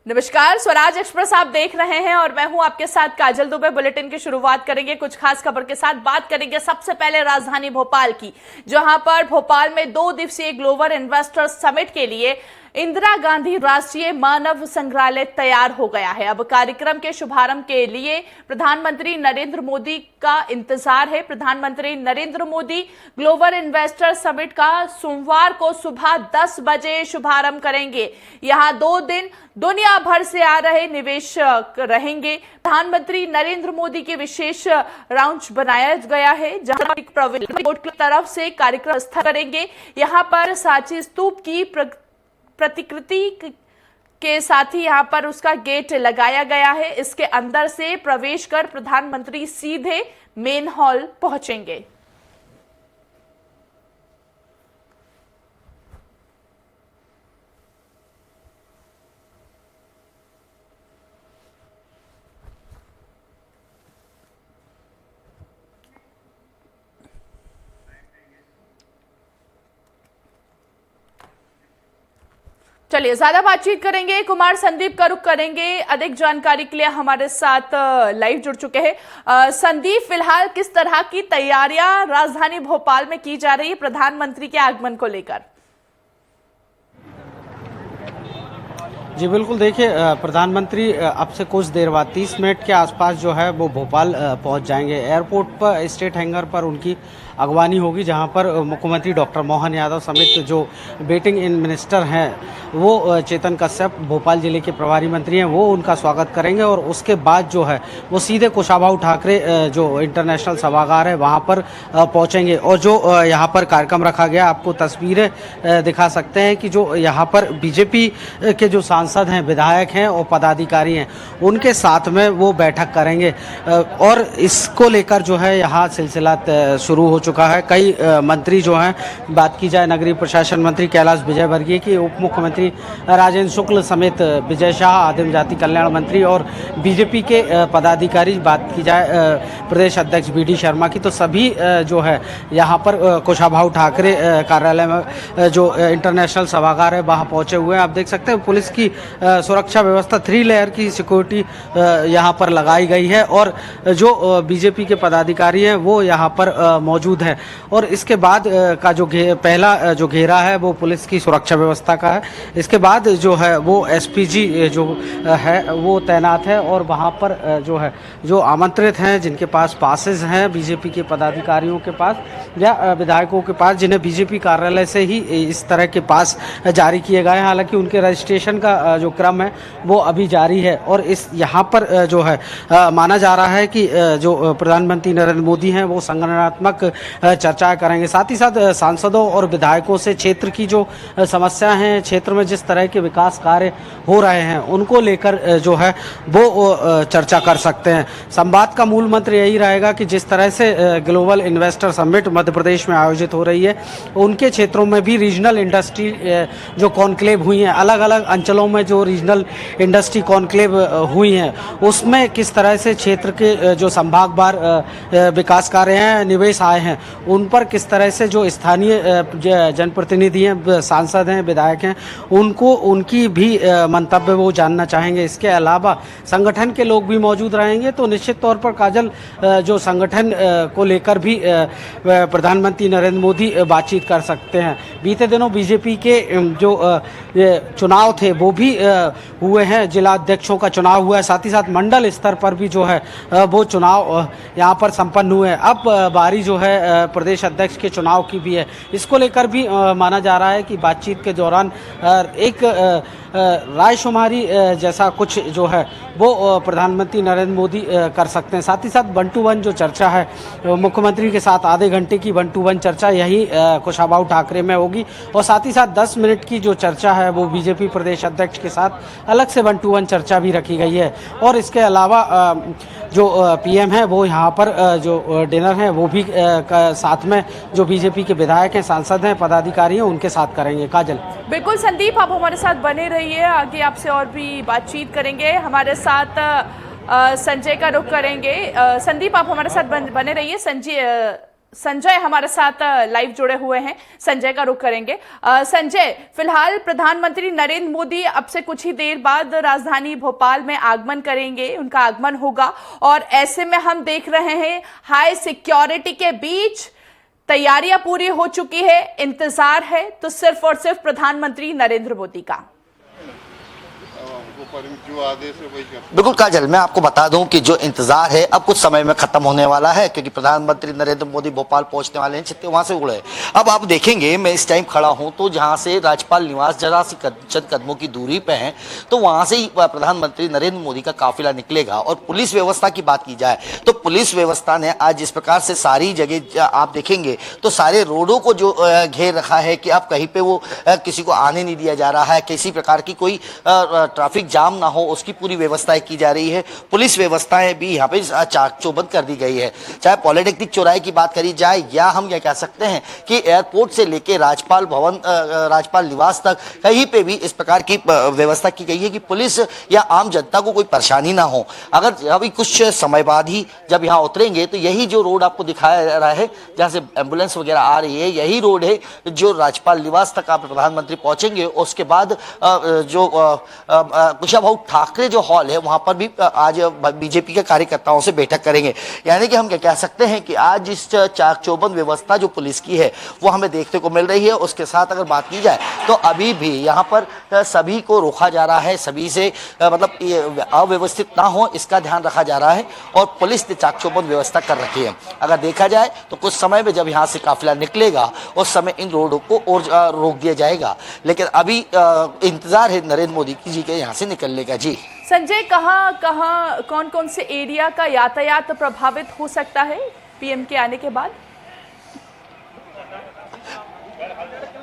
नमस्कार, स्वराज एक्सप्रेस आप देख रहे हैं और मैं हूं आपके साथ काजल दुबे। बुलेटिन की शुरुआत करेंगे कुछ खास खबर के साथ। बात करेंगे सबसे पहले राजधानी भोपाल की, जहां पर भोपाल में 2 दिवसीय ग्लोबल इन्वेस्टर्स समिट के लिए इंदिरा गांधी राष्ट्रीय मानव संग्रहालय तैयार हो गया है। अब कार्यक्रम के शुभारंभ के लिए प्रधानमंत्री नरेंद्र मोदी का इंतजार है। प्रधानमंत्री Narendra Modi global investor summit का सोमवार को सुबह 10 बजे शुभारंभ करेंगे। यहां 2 दिन दुनिया भर से आ रहे निवेशक रहेंगे। प्रधानमंत्री नरेंद्र मोदी के विशेष लाउंज बनाया गया है, जहां की तरफ से कार्यक्रम स्थल करेंगे। यहां पर सांची स्तूप की प्रतिकृति के साथ ही यहां पर उसका गेट लगाया गया है। इसके अंदर से प्रवेश कर प्रधानमंत्री सीधे मेन हॉल पहुंचेंगे। चलिए ज्यादा बातचीत करेंगे, कुमार संदीप का रुख करेंगे। अधिक जानकारी के लिए हमारे साथ लाइव जुड़ चुके हैं संदीप। फिलहाल किस तरह की तैयारियां राजधानी भोपाल में की जा रही है प्रधानमंत्री के आगमन को लेकर? जी बिल्कुल, देखिए प्रधानमंत्री अब से कुछ देर बाद 30 मिनट के आसपास जो है वो भोपाल पहुंच जाएंगे। एयरपोर्ट पर स्टेट हैंगर पर उनकी अगवानी होगी, जहां पर मुख्यमंत्री डॉक्टर मोहन यादव समेत जो वेटिंग इन मिनिस्टर हैं वो चेतन कश्यप भोपाल जिले के प्रभारी मंत्री हैं, वो उनका स्वागत करेंगे। और उसके बाद जो है वो सीधे कुशाभाऊ ठाकरे जो इंटरनेशनल सभागार है वहाँ पर पहुँचेंगे। और जो यहाँ पर कार्यक्रम रखा गया, आपको तस्वीरें दिखा सकते हैं कि जो यहाँ पर बीजेपी के जो सांसद हैं, विधायक हैं और पदाधिकारी हैं, उनके साथ में वो बैठक करेंगे। और इसको लेकर जो है यहाँ सिलसिला शुरू हो चुका है। कई मंत्री जो हैं, बात की जाए नगरीय प्रशासन मंत्री कैलाश विजयवर्गीय की, उप मुख्यमंत्री राजेंद्र शुक्ल समेत विजय शाह, आदिम जाति कल्याण मंत्री और बीजेपी के पदाधिकारी, बात की जाए प्रदेश अध्यक्ष BD शर्मा की, तो सभी जो है यहाँ पर कुशाभाऊ ठाकरे कार्यालय में जो इंटरनेशनल सभागार है वहाँ पहुँचे हुए हैं। आप देख सकते हैं पुलिस की सुरक्षा व्यवस्था 3 लेयर की सिक्योरिटी यहाँ पर लगाई गई है और जो बीजेपी के पदाधिकारी हैं वो यहाँ पर मौजूद है। और इसके बाद का जो पहला जो घेरा है वो पुलिस की सुरक्षा व्यवस्था का है। इसके बाद जो है वो SPG जो है वो तैनात है और वहाँ पर जो है जो आमंत्रित हैं, जिनके पास पासेस हैं बीजेपी के पदाधिकारियों के पास या विधायकों के पास, जिन्हें बीजेपी कार्यालय से ही इस तरह के पास जारी किए गए हैं। हालांकि उनके रजिस्ट्रेशन का जो क्रम है वो अभी जारी है। और इस यहाँ पर जो है माना जा रहा है कि जो प्रधानमंत्री नरेंद्र मोदी हैं वो संगठनात्मक चर्चा करेंगे। साथ ही साथ सांसदों और विधायकों से क्षेत्र की जो समस्याएं हैं, क्षेत्र में जिस तरह के विकास कार्य हो रहे हैं, उनको लेकर जो है वो चर्चा कर सकते हैं। संवाद का मूल मंत्र यही रहेगा कि जिस तरह से global investor summit Madhya Pradesh में आयोजित हो रही है, उनके क्षेत्रों में भी रीजनल इंडस्ट्री जो कॉन्क्लेव हुई हैं, अलग अलग अंचलों में जो रीजनल इंडस्ट्री कॉन्क्लेव हुई हैं, उसमें किस तरह से क्षेत्र के जो संभागवार विकास कार्य हैं, निवेश आए हैं, उन पर किस तरह से जो स्थानीय जनप्रतिनिधि हैं, सांसद हैं, विधायक हैं, उनको उनकी भी मंतव्य वो जानना चाहेंगे। इसके अलावा संगठन के लोग भी मौजूद रहेंगे। तो निश्चित तौर पर काजल, जो संगठन को लेकर भी प्रधानमंत्री नरेंद्र मोदी बातचीत कर सकते हैं। बीते दिनों बीजेपी के जो चुनाव थे वो भी हुए हैं, जिला अध्यक्षों का चुनाव हुआ है, साथ ही साथ मंडल स्तर पर भी जो है वो चुनाव यहाँ पर संपन्न हुए हैं। अब बारी जो है प्रदेश अध्यक्ष के चुनाव की भी है। इसको लेकर भी माना जा रहा है कि बातचीत के दौरान एक रायशुमारी जैसा कुछ जो है वो प्रधानमंत्री नरेंद्र मोदी कर सकते हैं। साथ ही साथ 1 to 1 जो चर्चा है मुख्यमंत्री के साथ, आधे घंटे की 1 to 1 चर्चा यही कुशाभाऊ ठाकरे में होगी। और साथ ही साथ 10 मिनट की जो चर्चा है वो बीजेपी प्रदेश अध्यक्ष के साथ अलग से 1 to 1 चर्चा भी रखी गई है। और इसके अलावा जो PM है वो यहाँ पर जो डिनर है वो भी साथ में जो बीजेपी के विधायक हैं, सांसद हैं, पदाधिकारी हैं, उनके साथ करेंगे। काजल। बिल्कुल संदीप, आप हमारे साथ बने रहिए, आगे आपसे और भी बातचीत करेंगे। हमारे साथ संजय का रुख करेंगे। संदीप, आप हमारे साथ बने रहिए। संजय हमारे साथ लाइव जुड़े हुए हैं। संजय का रुख करेंगे। संजय, फिलहाल प्रधानमंत्री नरेंद्र मोदी अब से कुछ ही देर बाद राजधानी भोपाल में आगमन करेंगे, उनका आगमन होगा और ऐसे में हम देख रहे हैं हाई सिक्योरिटी के बीच तैयारियां पूरी हो चुकी है, इंतजार है तो सिर्फ और सिर्फ प्रधानमंत्री नरेंद्र मोदी का। जो आदेश है वही करते। बिल्कुल काजल, मैं आपको बता दूं कि जो इंतजार है अब कुछ समय में खत्म होने वाला है, क्योंकि प्रधानमंत्री नरेंद्र मोदी भोपाल पहुंचने वाले हैं, चित्ते वहां से उड़े। अब आप देखेंगे, मैं इस टाइम खड़ा हूं तो जहां से राज्यपाल निवास जरा सी चंद कदमों की दूरी पे है, तो वहां से ही प्रधानमंत्री नरेंद्र मोदी का काफिला निकलेगा। और पुलिस व्यवस्था की बात की जाए तो पुलिस व्यवस्था ने आज जिस प्रकार से सारी जगह आप देखेंगे तो सारे रोडों को जो घेर रखा है कि अब कहीं पे वो किसी को आने नहीं दिया जा रहा है, किसी प्रकार की कोई ट्रैफिक जाम ना हो, उसकी पूरी व्यवस्थाएं की जा रही है। पुलिस व्यवस्थाएं भी यहाँ पे चाक चौबंद कर दी गई है। चाहे पॉलिटेक्निक चौराहे की बात करी जाए या हम ये कह सकते हैं कि एयरपोर्ट से लेके राज्यपाल भवन, राज्यपाल निवास तक कहीं पे भी इस प्रकार की व्यवस्था की गई है कि पुलिस या आम जनता को कोई परेशानी ना हो। अगर अभी कुछ समय बाद ही जब यहाँ उतरेंगे तो यही जो रोड आपको दिखाया जा रहा है जहाँ से एम्बुलेंस वगैरह आ रही है, यही रोड है जो राज्यपाल निवास तक आप प्रधानमंत्री पहुंचेंगे। उसके बाद जो कुशाभाऊ ठाकरे जो हॉल है वहां पर भी आज बीजेपी के कार्यकर्ताओं से बैठक करेंगे। यानी कि हम क्या कह सकते हैं कि आज इस चाक चौबंद व्यवस्था जो पुलिस की है वो हमें देखने को मिल रही है। उसके साथ अगर बात की जाए तो अभी भी यहाँ पर सभी को रोका जा रहा है, सभी से मतलब अव्यवस्थित ना हो इसका ध्यान रखा जा रहा है और पुलिस ने चाक चौबंद व्यवस्था कर रखी है। अगर देखा जाए तो कुछ समय में जब यहाँ से काफिला निकलेगा उस समय इन रोडों को और रोक दिया जाएगा, लेकिन अभी इंतजार है नरेंद्र मोदी जी के यहाँ से निकलने का। जी संजय, कहाँ कौन कौन से एरिया का यातायात प्रभावित हो सकता है पीएम के आने के बाद?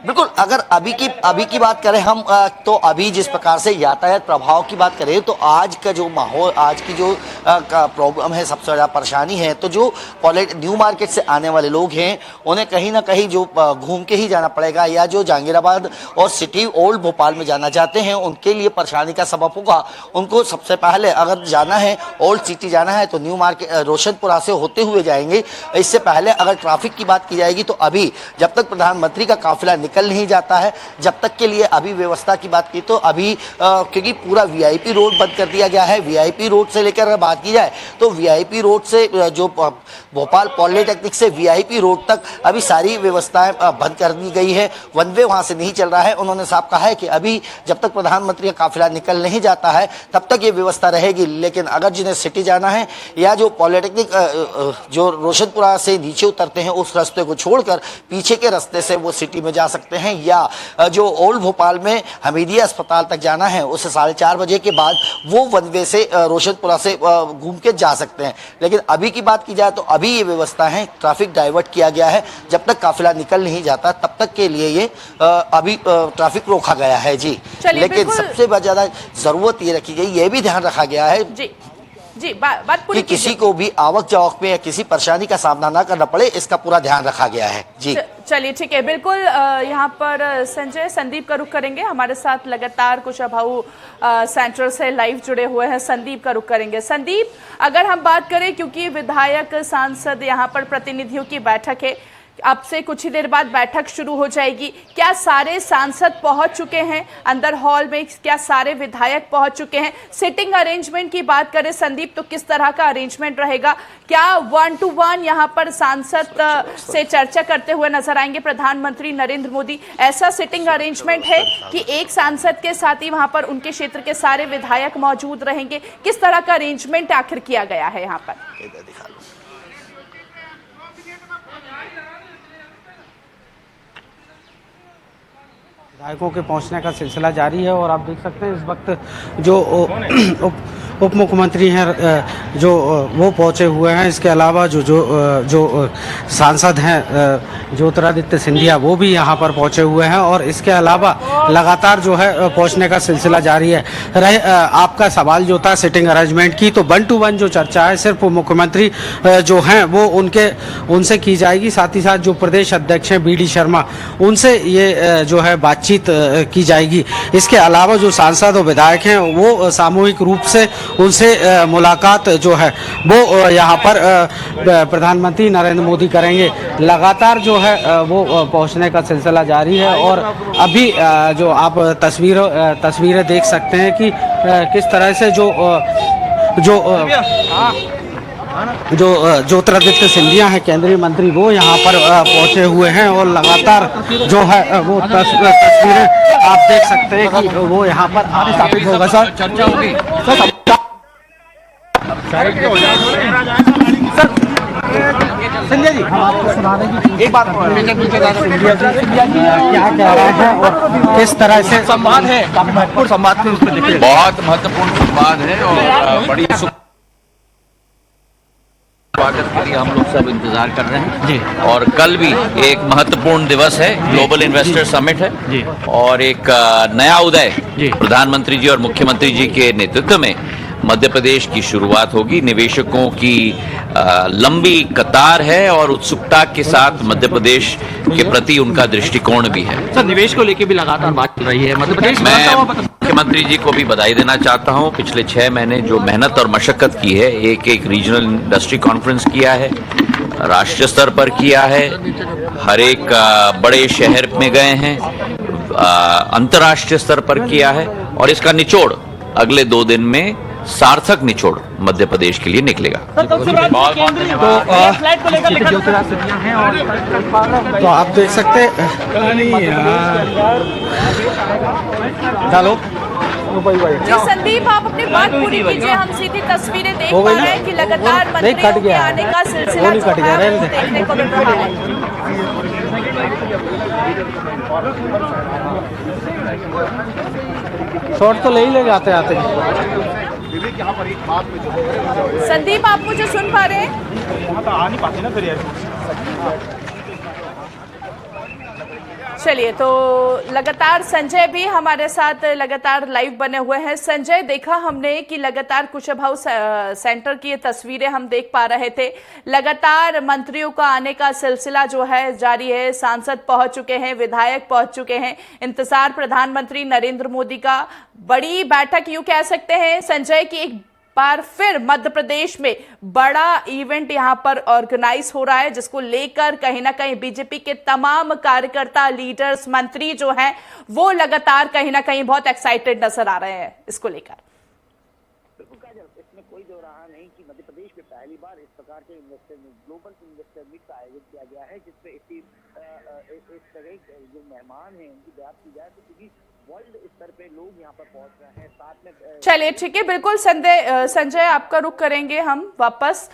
बिल्कुल, अगर अभी की बात करें हम तो अभी जिस प्रकार से यातायात प्रभाव की बात करें तो आज का जो माहौल, आज की जो प्रॉब्लम है, सबसे ज़्यादा परेशानी है तो जो न्यू मार्केट से आने वाले लोग हैं उन्हें कहीं ना कहीं जो घूम के ही जाना पड़ेगा, या जो जहांगीराबाद और सिटी ओल्ड भोपाल में जाना चाहते हैं उनके लिए परेशानी का सबब होगा। उनको सबसे पहले अगर जाना है, ओल्ड सिटी जाना है तो न्यू मार्केट रोशनपुरा से होते हुए जाएंगे। इससे पहले अगर ट्रैफिक की बात की जाएगी तो अभी जब तक प्रधानमंत्री का काफिला निकल नहीं जाता है, जब तक के लिए अभी व्यवस्था की बात की तो अभी क्योंकि पूरा वीआईपी रोड बंद कर दिया गया है। वीआईपी रोड से लेकर अगर बात की जाए तो वीआईपी रोड से जो भोपाल पॉलिटेक्निक से वीआईपी रोड तक अभी सारी व्यवस्थाएं बंद कर दी गई है। वन वे वहां से नहीं चल रहा है। उन्होंने साफ कहा है कि अभी जब तक प्रधानमंत्री का काफिला निकल नहीं जाता है तब तक ये व्यवस्था रहेगी, लेकिन अगर जिन्हें सिटी जाना है या जो पॉलिटेक्निक जो रोशनपुरा से नीचे उतरते हैं उस रास्ते को छोड़कर पीछे के रास्ते से वो सिटी में जा सकते हैं, या जो ओल्ड भोपाल में हमीदिया अस्पताल तक जाना है उसे 4:30 बजे के बाद वो वन वे से रोशनपुरा से घूम के जा सकते हैं। लेकिन अभी की बात की जाए तो अभी ये व्यवस्था है, ट्रैफिक डाइवर्ट किया गया है। जब तक काफिला निकल नहीं जाता तब तक के लिए ये अभी ट्रैफिक रोका गया है। जी, लेकिन सबसे ज्यादा जरूरत ये रखी गई, ये भी ध्यान रखा गया है जी बात पूरी कि किसी को भी आवक जावक में या किसी परेशानी का सामना ना करना पड़े, इसका पूरा ध्यान रखा गया है। जी चलिए ठीक है, बिल्कुल। यहाँ पर संजय, संदीप का रुख करेंगे। हमारे साथ लगातार कुशाभाऊ सेंटर से लाइव जुड़े हुए हैं, संदीप का रुख करेंगे। संदीप, अगर हम बात करें, क्योंकि विधायक सांसद यहाँ पर प्रतिनिधियों की बैठक है, अब से कुछ ही देर बाद बैठक शुरू हो जाएगी, क्या सारे सांसद पहुंच चुके हैं अंदर हॉल में? क्या सारे विधायक पहुंच चुके हैं? सिटिंग अरेंजमेंट की बात करें संदीप तो किस तरह का अरेंजमेंट रहेगा? क्या 1-to-1 यहां पर सांसद से चर्चा करते हुए नजर आएंगे प्रधानमंत्री नरेंद्र मोदी? ऐसा सिटिंग अरेंजमेंट है कि एक सांसद के साथ ही वहां पर उनके क्षेत्र के सारे विधायक मौजूद रहेंगे? किस तरह का अरेंजमेंट आखिर किया गया है यहाँ पर? विधायकों के पहुंचने का सिलसिला जारी है और आप देख सकते हैं इस वक्त जो उप मुख्यमंत्री हैं जो वो पहुंचे हुए हैं। इसके अलावा जो सांसद हैं ज्योतिरादित्य सिंधिया वो भी यहां पर पहुंचे हुए हैं और इसके अलावा लगातार जो है पहुंचने का सिलसिला जारी है। आपका सवाल जो था सिटिंग अरेंजमेंट की, तो 1-to-1 जो चर्चा है सिर्फ मुख्यमंत्री जो हैं वो उनसे की जाएगी। साथ ही साथ जो प्रदेश अध्यक्ष हैं BD शर्मा, उनसे ये जो है बातचीत बातचीत की जाएगी। इसके अलावा जो सांसद और विधायक हैं वो सामूहिक रूप से उनसे मुलाकात जो है वो यहाँ पर प्रधानमंत्री नरेंद्र मोदी करेंगे। लगातार जो है वो पहुँचने का सिलसिला जारी है और अभी जो आप तस्वीरें देख सकते हैं कि किस तरह से जो ज्योतिरादित्य सिंधिया है केंद्रीय मंत्री, वो यहाँ पर पहुंचे हुए हैं और लगातार जो है वो तस्वीरें आप देख सकते हैं कि वो यहाँ पर स्थापित होगा। सर चर्चा होगी संजय जी, हम आपको सुना रहे हैं कि एक बात सिंधिया जी क्या कह रहे हैं और किस तरह से संवाद है, काफी महत्वपूर्ण संवाद थे, उसमें देखिए बहुत महत्वपूर्ण संवाद है और बड़ी स्वागत के लिए हम लोग सब इंतजार कर रहे हैं जी। और कल भी एक महत्वपूर्ण दिवस है, ग्लोबल इन्वेस्टर समिट है जी। और एक नया उदय प्रधानमंत्री जी और मुख्यमंत्री जी के नेतृत्व में मध्य प्रदेश की शुरुआत होगी। निवेशकों की लंबी कतार है और उत्सुकता के साथ मध्य प्रदेश के प्रति उनका दृष्टिकोण भी है। सर, निवेश को लेकर भी लगातार बात चल रही है मध्य प्रदेश। मैं मुख्यमंत्री जी को भी बधाई देना चाहता हूं। पिछले 6 महीने जो मेहनत और मशक्कत की है, एक रीजनल इंडस्ट्री कॉन्फ्रेंस किया है, राष्ट्रीय स्तर पर किया है, हर एक बड़े शहर में गए हैं, अंतर्राष्ट्रीय स्तर पर किया है और इसका निचोड़ अगले 2 दिन में सार्थक निचोड़ मध्य प्रदेश के लिए निकलेगा। तो आप देख सकते डालो जी संदीप, आप अपनी बात पूरी कीजिए। हम सीधी तस्वीरें देख पा रहे हैं कि लगातार मंत्रियों के आने का सिलसिला जो है वो देखने को मिल रहा है। शॉट तो ले ही ले जाते आते हैं। संदीप, आप मुझे सुन पा रहे हैं? वहाँ तो आ नहीं पाते ना फिर यार। चलिए, तो लगातार संजय भी हमारे साथ लगातार लाइव बने हुए हैं। संजय, देखा हमने कि लगातार कुशब हाउस सेंटर की ये तस्वीरें हम देख पा रहे थे। लगातार मंत्रियों का आने का सिलसिला जो है जारी है, सांसद पहुंच चुके हैं, विधायक पहुंच चुके हैं। इंतजार प्रधानमंत्री नरेंद्र मोदी का, बड़ी बैठक यूं कह सकते हैं संजय की एक बार फिर मध्य प्रदेश में बड़ा इवेंट यहां पर ऑर्गेनाइज हो रहा है, जिसको लेकर कहीं ना कहीं बीजेपी के तमाम कार्यकर्ता, लीडर्स, मंत्री जो हैं वो लगातार कहीं ना कहीं बहुत एक्साइटेड नजर आ रहे हैं इसको लेकर। इसमें कोई दो रहा नहीं कि मध्य प्रदेश में पहली बार इस प्रकार के ग्लोबल इन्वेस्टर मीट का आयोजन किया गया है, जिसमें इस तरह जो मेहमान हैं उनकी बात की जाए तो क्योंकि वर्ल्ड स्तर पे लोग यहाँ पर पहुंच रहे हैं साथ में। चलिए ठीक है, बिल्कुल संजय, आपका रुख करेंगे हम वापस।